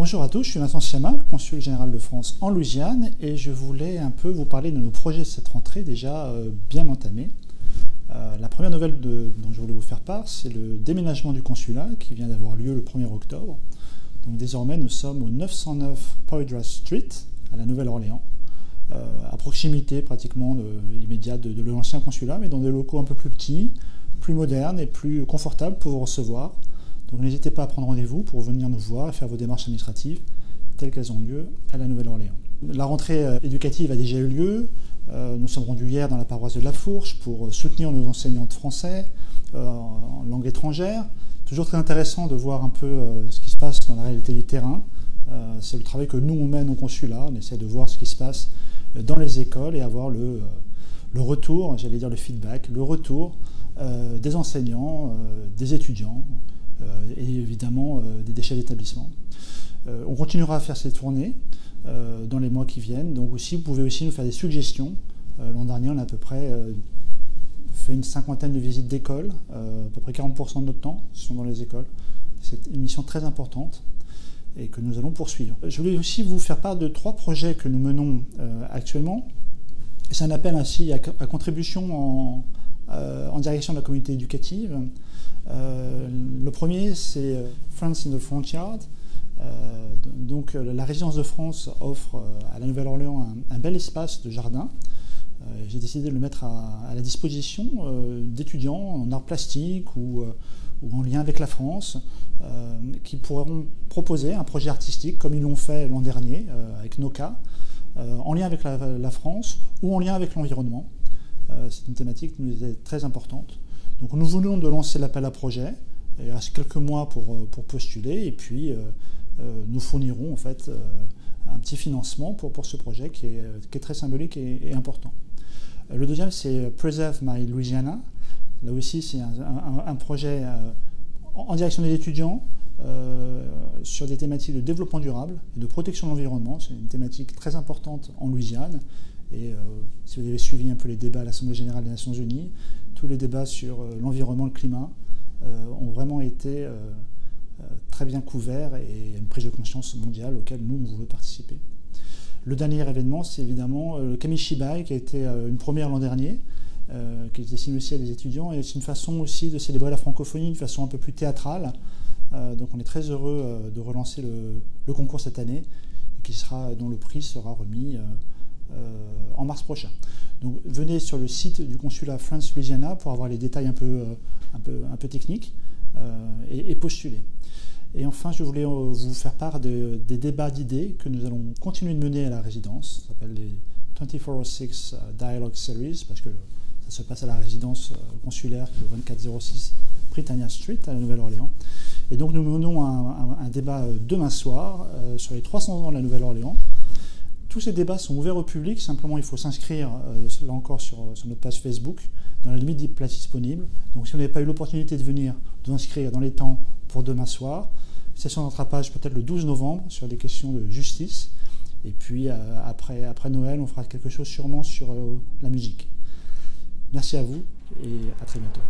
Bonjour à tous, je suis Vincent Siamal, consul général de France en Louisiane, et je voulais un peu vous parler de nos projets de cette rentrée déjà bien entamés. La première nouvelle dont je voulais vous faire part, c'est le déménagement du consulat qui vient d'avoir lieu le 1er octobre. Donc désormais, nous sommes au 909 Poydras Street, à la Nouvelle-Orléans, à proximité pratiquement immédiate de l'ancien consulat, mais dans des locaux un peu plus petits, plus modernes et plus confortables pour vous recevoir. Donc n'hésitez pas à prendre rendez-vous pour venir nous voir et faire vos démarches administratives telles qu'elles ont lieu à la Nouvelle-Orléans. La rentrée éducative a déjà eu lieu. Nous sommes rendus hier dans la paroisse de La Fourche pour soutenir nos enseignants de français en langue étrangère. Toujours très intéressant de voir un peu ce qui se passe dans la réalité du terrain. C'est le travail que nous on mène au consulat. On essaie de voir ce qui se passe dans les écoles et avoir le retour, j'allais dire le feedback, le retour des enseignants, des étudiants, et évidemment des chefs d'établissement. On continuera à faire ces tournées dans les mois qui viennent, donc aussi vous pouvez aussi nous faire des suggestions. L'an dernier on a à peu près fait une cinquantaine de visites d'écoles, à peu près 40% de notre temps sont dans les écoles. C'est une mission très importante et que nous allons poursuivre. Je voulais aussi vous faire part de 3 projets que nous menons actuellement. C'est un appel ainsi à contribution en direction de la communauté éducative. Le premier, c'est France in the Front Yard. Donc la résidence de France offre à la Nouvelle-Orléans un bel espace de jardin. J'ai décidé de le mettre à la disposition d'étudiants en arts plastiques ou en lien avec la France, qui pourront proposer un projet artistique comme ils l'ont fait l'an dernier avec NOCA, en lien avec la France ou en lien avec l'environnement. C'est une thématique qui nous est très importante. Donc nous venons de lancer l'appel à projet. Il reste quelques mois pour postuler et puis nous fournirons en fait un petit financement pour ce projet qui est très symbolique et important. Le deuxième, c'est Preserve My Louisiana. Là aussi, c'est un projet en direction des étudiants sur des thématiques de développement durable et de protection de l'environnement. C'est une thématique très importante en Louisiane. Et si vous avez suivi un peu les débats à l'Assemblée générale des Nations Unies, tous les débats sur l'environnement, le climat ont vraiment été très bien couverts et une prise de conscience mondiale auquel nous, on veut participer. Le dernier événement, c'est évidemment le Kamishibai, qui a été une première l'an dernier, qui est destiné aussi à des étudiants, et c'est une façon aussi de célébrer la francophonie, une façon un peu plus théâtrale. Donc on est très heureux de relancer le concours cette année, dont le prix sera remis en mars prochain. Donc venez sur le site du consulat France Louisiana pour avoir les détails un peu techniques et postuler. Et enfin, je voulais vous faire part des débats d'idées que nous allons continuer de mener à la résidence. Ça s'appelle les 24/6 Dialogue Series, parce que ça se passe à la résidence consulaire qui est au 2406 Britannia Street à la Nouvelle-Orléans. Et donc nous menons un débat demain soir sur les 300 ans de la Nouvelle-Orléans. Tous ces débats sont ouverts au public, simplement il faut s'inscrire, là encore, sur notre page Facebook, dans la limite des places disponibles. Donc si vous n'avez pas eu l'opportunité de venir, de vous inscrire dans les temps pour demain soir, session de rattrapage peut-être le 12 novembre sur des questions de justice. Et puis après Noël, on fera quelque chose sûrement sur la musique. Merci à vous et à très bientôt.